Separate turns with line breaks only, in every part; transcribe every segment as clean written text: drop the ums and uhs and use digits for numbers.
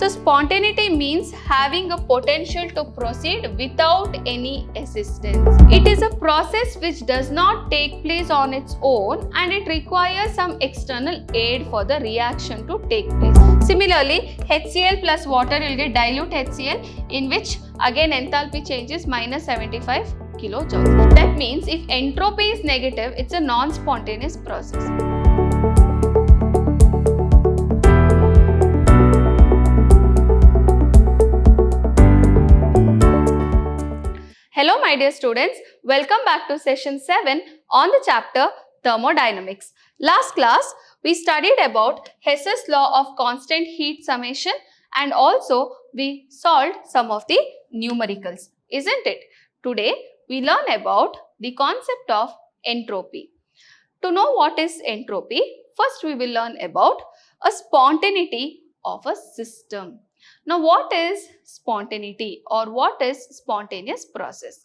So spontaneity means having a potential to proceed without any assistance. It is a process which does not take place on its own and it requires some external aid for the reaction to take place. Similarly, HCl plus water will get dilute HCl, in which again enthalpy change is minus 75 kilojoules. That means if entropy is negative, it's a non-spontaneous process. Hello my dear students, welcome back to session 7 on the chapter thermodynamics. Last class we studied about Hess's law of constant heat summation and also we solved some of the numericals, isn't it? Today we learn about the concept of entropy. To know what is entropy, first we will learn about a spontaneity of a system. Now what is spontaneity or what is spontaneous process?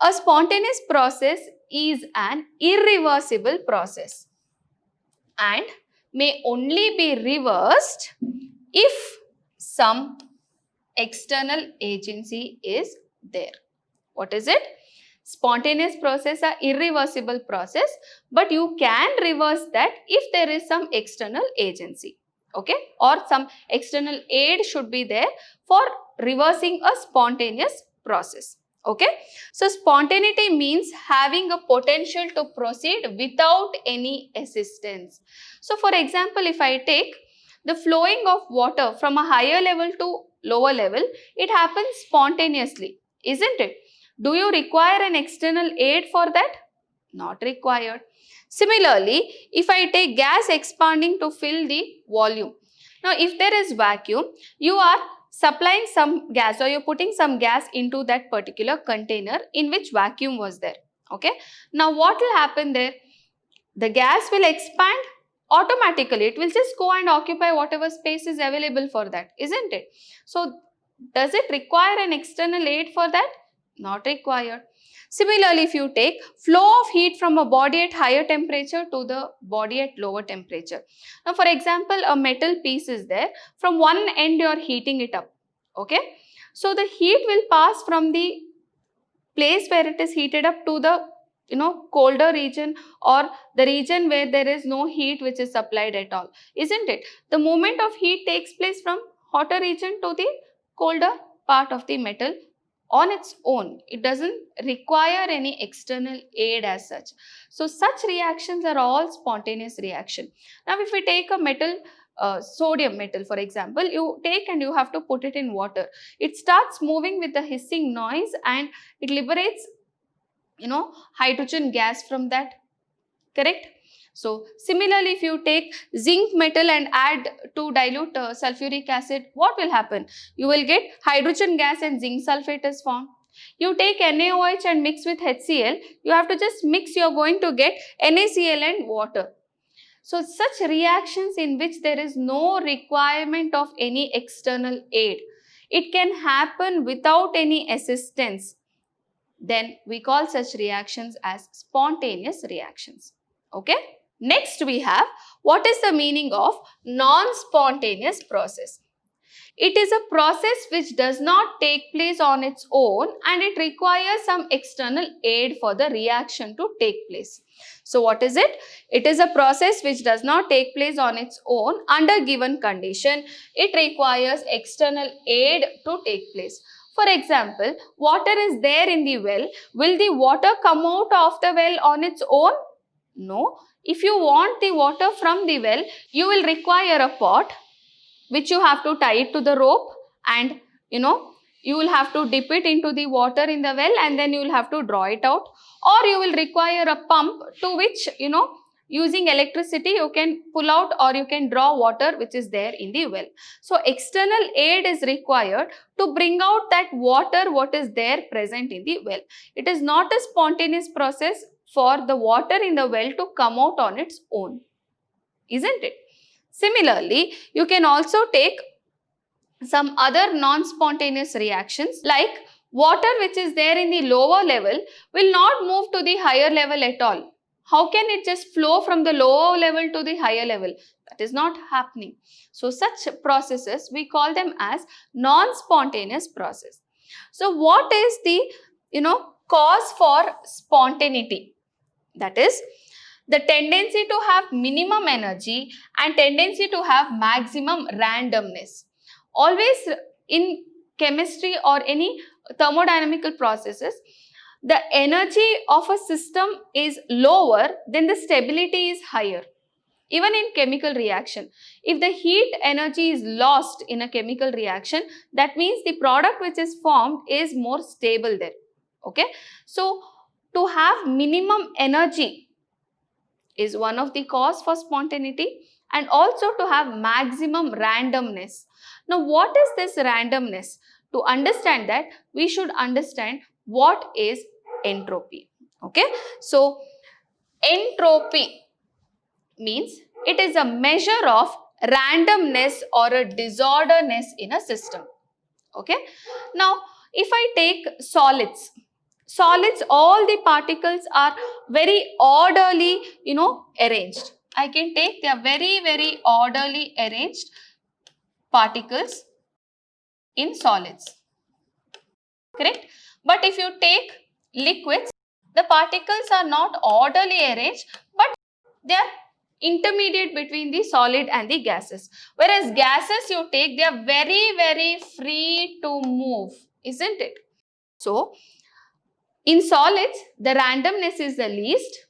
A spontaneous process is an irreversible process and may only be reversed if some external agency is there. What is it? Spontaneous process are irreversible process, but you can reverse that if there is some external agency, okay, or some external aid should be there for reversing a spontaneous process, okay. So spontaneity means having a potential to proceed without any assistance. So for example, if I take the flowing of water from a higher level to lower level, it happens spontaneously, isn't it? Do you require an external aid for that? Not required. Similarly, if I take gas expanding to fill the volume. Now, if there is vacuum, you are supplying some gas or you're putting some gas into that particular container in which vacuum was there. Okay. Now, what will happen there? The gas will expand automatically. It will just go and occupy whatever space is available for that, isn't it? So, does it require an external aid for that? Not required. Similarly, if you take flow of heat from a body at higher temperature to the body at lower temperature. Now, for example, a metal piece is there. From one end, you are heating it up. Okay. So, the heat will pass from the place where it is heated up to the colder region or the region where there is no heat which is supplied at all, isn't it? The movement of heat takes place from hotter region to the colder part of the metal on its own. It doesn't require any external aid as such. So such reactions are all spontaneous reaction. Now if we take a metal, sodium metal for example, you take and you have to put it in water. It starts moving with a hissing noise and it liberates hydrogen gas from that, correct? So similarly, if you take zinc metal and add to dilute sulfuric acid, what will happen? You will get hydrogen gas and zinc sulfate is formed. You take NaOH and mix with HCl, you have to just mix, you are going to get NaCl and water. So such reactions in which there is no requirement of any external aid, it can happen without any assistance, then we call such reactions as spontaneous reactions, okay? Next we have, what is the meaning of non-spontaneous process? It is a process which does not take place on its own and it requires some external aid for the reaction to take place. So what is it? It is a process which does not take place on its own under given condition. It requires external aid to take place. For example, water is there in the well. Will the water come out of the well on its own? No. If you want the water from the well, you will require a pot which you have to tie it to the rope and you will have to dip it into the water in the well and then you will have to draw it out, or you will require a pump to which using electricity you can pull out or you can draw water which is there in the well. So external aid is required to bring out that water what is there present in the well. It is not a spontaneous process for the water in the well to come out on its own, isn't it? Similarly, you can also take some other non-spontaneous reactions like water which is there in the lower level will not move to the higher level at all. How can it just flow from the lower level to the higher level? That is not happening. So such processes, we call them as non-spontaneous process. So what is the, cause for spontaneity? That is the tendency to have minimum energy and tendency to have maximum randomness. Always in chemistry or any thermodynamical processes, the energy of a system is lower, then the stability is higher. Even in chemical reaction, if the heat energy is lost in a chemical reaction, that means the product which is formed is more stable there. Okay, so to have minimum energy is one of the cause for spontaneity, and also to have maximum randomness. Now what is this randomness? To understand that, we should understand what is entropy. Okay, so entropy means it is a measure of randomness or a disorderness in a system. Okay, now if I take solids, all the particles are very orderly, arranged. I can take, they are very, very orderly arranged particles in solids, correct? But if you take liquids, the particles are not orderly arranged, but they are intermediate between the solid and the gases. Whereas gases you take, they are very, very free to move, isn't it? So in solids, the randomness is the least,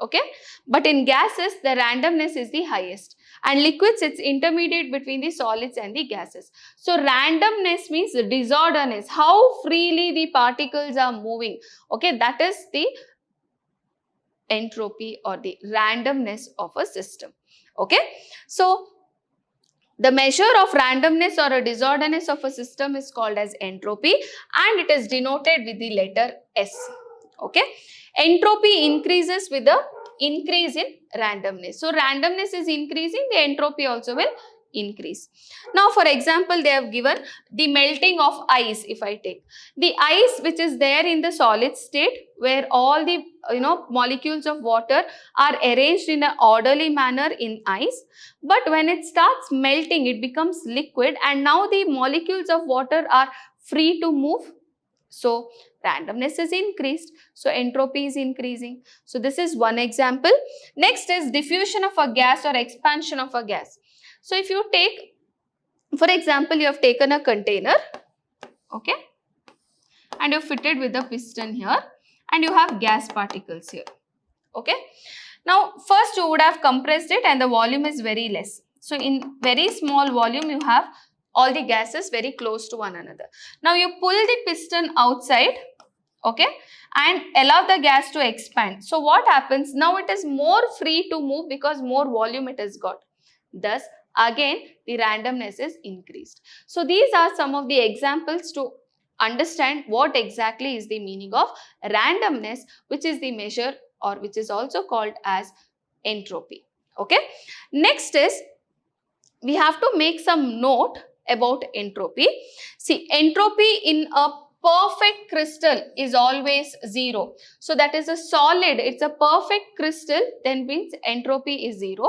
okay, but in gases, the randomness is the highest, and liquids, it's intermediate between the solids and the gases. So randomness means disorderness, how freely the particles are moving. Okay, that is the entropy or the randomness of a system. Okay, so the measure of randomness or a disorderness of a system is called as entropy, and it is denoted with the letter S. Okay, entropy increases with the increase in randomness. So randomness is increasing, the entropy also will increase. Now for example, they have given the melting of ice. If I take the ice which is there in the solid state, where all the molecules of water are arranged in an orderly manner in ice, but when it starts melting, it becomes liquid, and now the molecules of water are free to move. So randomness is increased, so entropy is increasing. So this is one example. Next is diffusion of a gas or expansion of a gas. So if you take, for example, you have taken a container, okay, and you fitted with a piston here, and you have gas particles here. Okay, now first you would have compressed it, and the volume is very less. So in very small volume, you have all the gases very close to one another. Now you pull the piston outside, okay, and allow the gas to expand. So what happens? Now it is more free to move because more volume it has got. Thus again the randomness is increased. So these are some of the examples to understand what exactly is the meaning of randomness, which is the measure or which is also called as entropy. Okay, next is we have to make some note about entropy. See, entropy in a perfect crystal is always 0. So that is a solid, it's a perfect crystal, then means entropy is 0.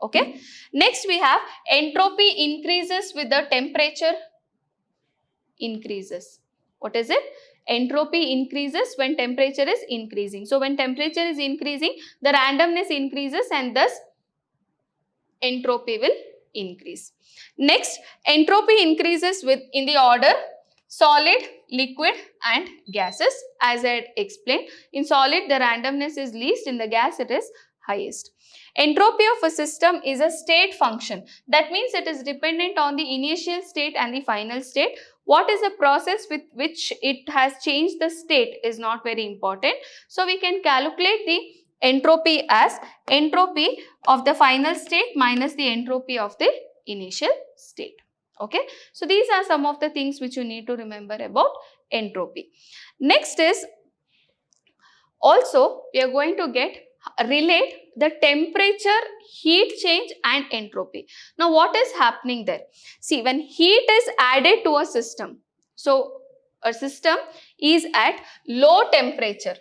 Okay, next we have entropy increases with the temperature increases. What is it? Entropy increases when temperature is increasing. So when temperature is increasing, the randomness increases, and thus entropy will increase. Next, entropy increases with in the order solid, liquid and gases. As I had explained, in solid the randomness is least, in the gas it is highest. Entropy of a system is a state function. That means it is dependent on the initial state and the final state. What is the process with which it has changed the state is not very important. So we can calculate the entropy as entropy of the final state minus the entropy of the initial state. Okay, so these are some of the things which you need to remember about entropy. Next is also we are going to relate the temperature, heat change and entropy. Now what is happening there? See, when heat is added to a system, so a system is at low temperature,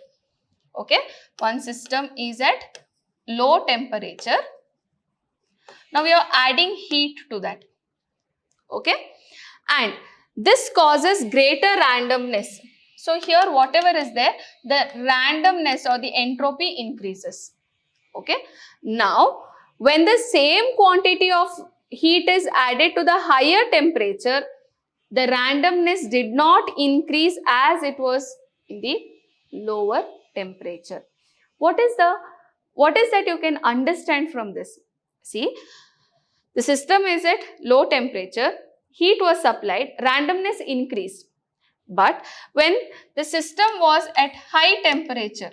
Okay, one system is at low temperature. Now we are adding heat to that. Okay, and this causes greater randomness. So here whatever is there, the randomness or the entropy increases. Okay, now when the same quantity of heat is added to the higher temperature, the randomness did not increase as it was in the lower temperature. What is that you can understand from this? See, the system is at low temperature, heat was supplied, randomness increased. But when the system was at high temperature,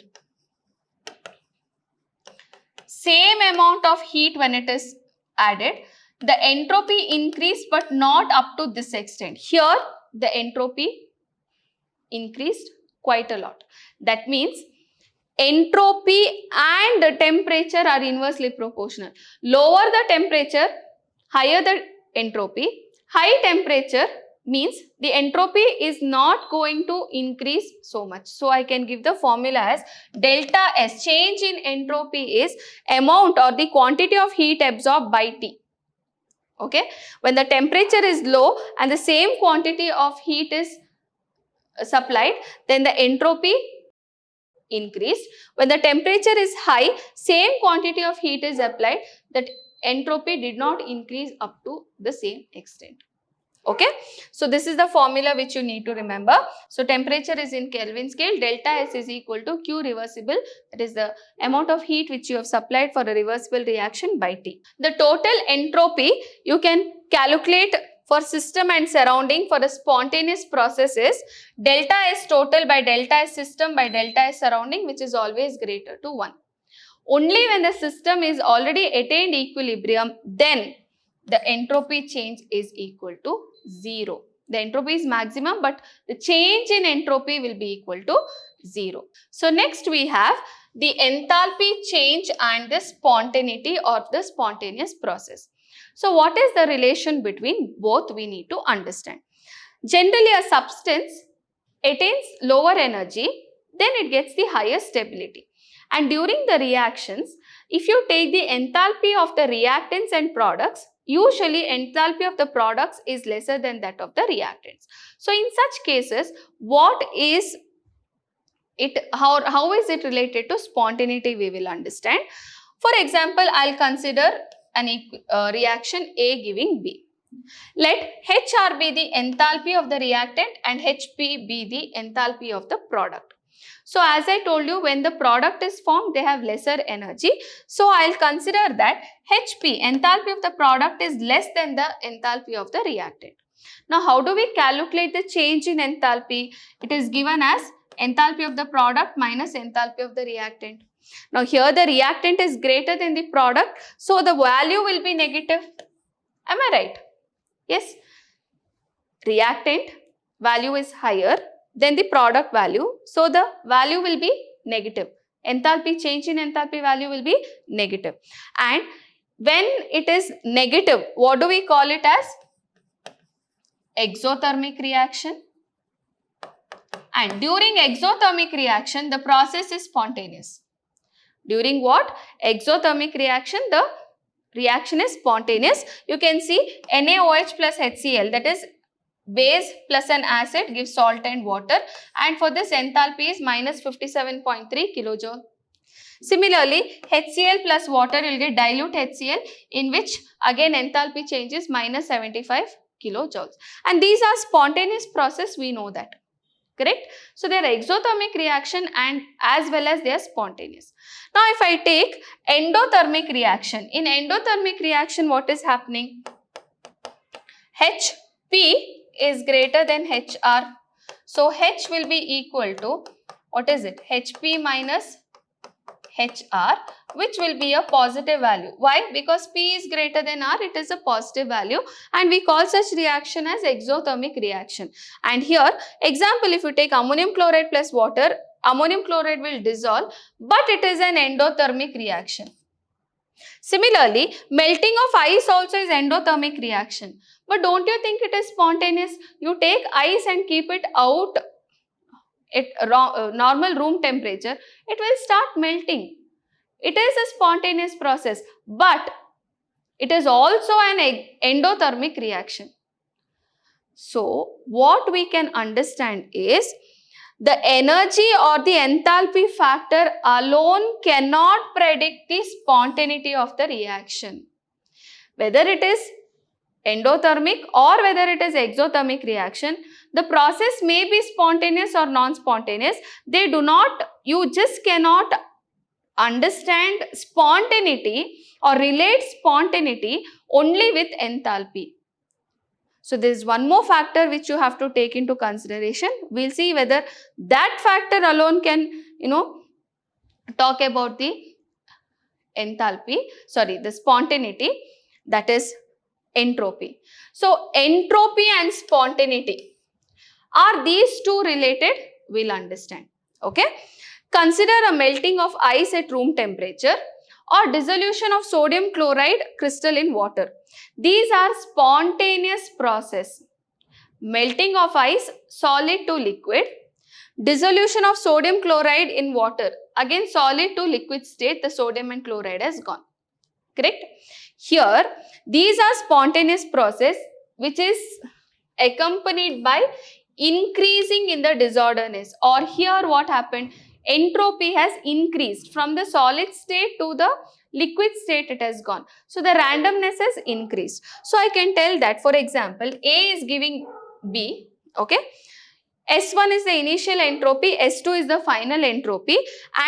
same amount of heat when it is added, the entropy increased but not up to this extent. Here the entropy increased quite a lot. That means entropy and the temperature are inversely proportional. Lower the temperature, higher the entropy. High temperature means the entropy is not going to increase so much. So I can give the formula as delta S. Change in entropy is amount or the quantity of heat absorbed by T. Okay, when the temperature is low and the same quantity of heat is supplied, then the entropy increased. When the temperature is high, same quantity of heat is applied, that entropy did not increase up to the same extent. Okay, so this is the formula which you need to remember. So temperature is in Kelvin scale, delta S is equal to Q reversible, that is the amount of heat which you have supplied for a reversible reaction by T. The total entropy you can calculate for system and surrounding for a spontaneous process is delta S total by delta S system by delta S surrounding, which is always greater to 1. Only when the system is already attained equilibrium, then the entropy change is equal to 0. The entropy is maximum, but the change in entropy will be equal to 0. So next we have the enthalpy change and the spontaneity or the spontaneous process. So what is the relation between both we need to understand. Generally a substance attains lower energy, then it gets the higher stability. And during the reactions, if you take the enthalpy of the reactants and products, usually enthalpy of the products is lesser than that of the reactants. So in such cases, what is it, how is it related to spontaneity, we will understand. For example, I'll consider an reaction A giving B. Let HR be the enthalpy of the reactant and HP be the enthalpy of the product. So as I told you, when the product is formed, they have lesser energy. So I'll consider that HP, enthalpy of the product, is less than the enthalpy of the reactant. Now how do we calculate the change in enthalpy? It is given as enthalpy of the product minus enthalpy of the reactant. Now here the reactant is greater than the product, so the value will be negative. Am I right? Yes. Reactant value is higher than the product value, so the value will be negative. Enthalpy, change in enthalpy value will be negative. And when it is negative, what do we call it as? Exothermic reaction. And during exothermic reaction, the process is spontaneous. During what? Exothermic reaction, the reaction is spontaneous. You can see NaOH plus HCl, that is base plus an acid gives salt and water, and for this enthalpy is minus 57.3 kilojoule. Similarly, HCl plus water will get dilute HCl, in which again enthalpy change is minus 75 kilojoules. And these are spontaneous process, we know that. Correct? So they are exothermic reaction and as well as they are spontaneous. Now if I take endothermic reaction, in endothermic reaction what is happening? HP is greater than HR. So H will be equal to, what is it? HP minus HR, which will be a positive value. Why? Because P is greater than R, it is a positive value, and we call such reaction as exothermic reaction. And here, example, if you take ammonium chloride plus water, ammonium chloride will dissolve, but it is an endothermic reaction. Similarly, melting of ice also is endothermic reaction. But don't you think it is spontaneous? You take ice and keep it out at normal room temperature, it will start melting. It is a spontaneous process, but it is also an endothermic reaction. So, what we can understand is the energy or the enthalpy factor alone cannot predict the spontaneity of the reaction. Whether it is endothermic or whether it is exothermic reaction, the process may be spontaneous or non-spontaneous. You just cannot understand spontaneity or relate spontaneity only with enthalpy. So there is one more factor which you have to take into consideration. We'll see whether that factor alone can, talk about the the spontaneity, that is entropy. So entropy and spontaneity, are these two related? We'll understand. Okay. Consider a melting of ice at room temperature or dissolution of sodium chloride crystal in water. These are spontaneous process. Melting of ice, solid to liquid. Dissolution of sodium chloride in water. Again, solid to liquid state, the sodium and chloride has gone. Correct? Here, these are spontaneous process which is accompanied by increasing in the disorderness. Or here what happened? Entropy has increased from the solid state to the liquid state, it has gone. So the randomness has increased. So I can tell that, for example, A is giving B, okay. S1 is the initial entropy, S2 is the final entropy,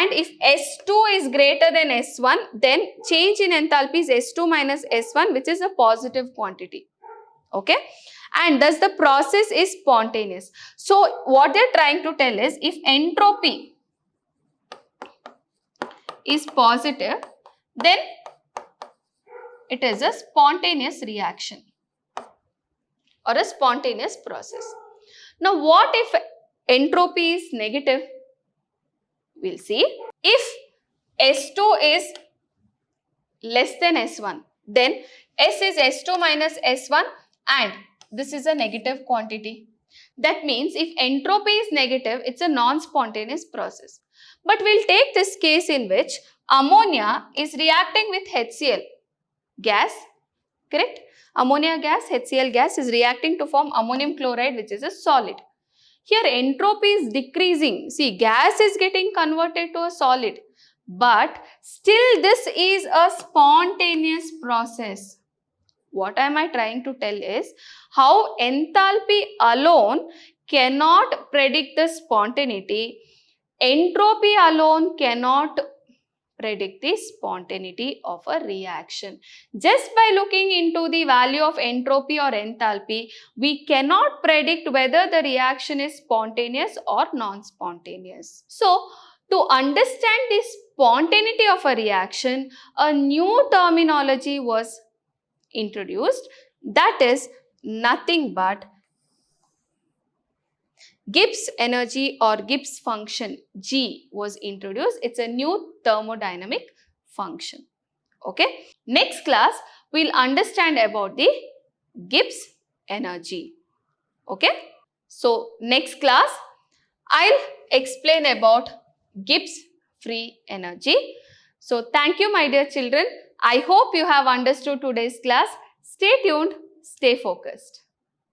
and if S2 is greater than S1, then change in enthalpy is S2 minus S1, which is a positive quantity, okay. And thus the process is spontaneous. So what they are trying to tell is, if entropy is positive, then it is a spontaneous reaction or a spontaneous process. Now what if entropy is negative? We'll see. If S2 is less than S1, then S is S2 minus S1 and this is a negative quantity. That means if entropy is negative, it's a non-spontaneous process. But we'll take this case in which ammonia is reacting with HCl gas, correct? Ammonia gas, HCl gas is reacting to form ammonium chloride, which is a solid. Here entropy is decreasing. See, gas is getting converted to a solid, but still this is a spontaneous process. What am I trying to tell is how enthalpy alone cannot predict the spontaneity. Entropy alone cannot predict the spontaneity of a reaction. Just by looking into the value of entropy or enthalpy, we cannot predict whether the reaction is spontaneous or non-spontaneous. So, to understand the spontaneity of a reaction, a new terminology was introduced, that is nothing but Gibbs energy or Gibbs function, G, was introduced. It's a new thermodynamic function. Okay. Next class, we'll understand about the Gibbs energy. Okay. So, next class, I'll explain about Gibbs free energy. So, thank you my dear children. I hope you have understood today's class. Stay tuned, stay focused.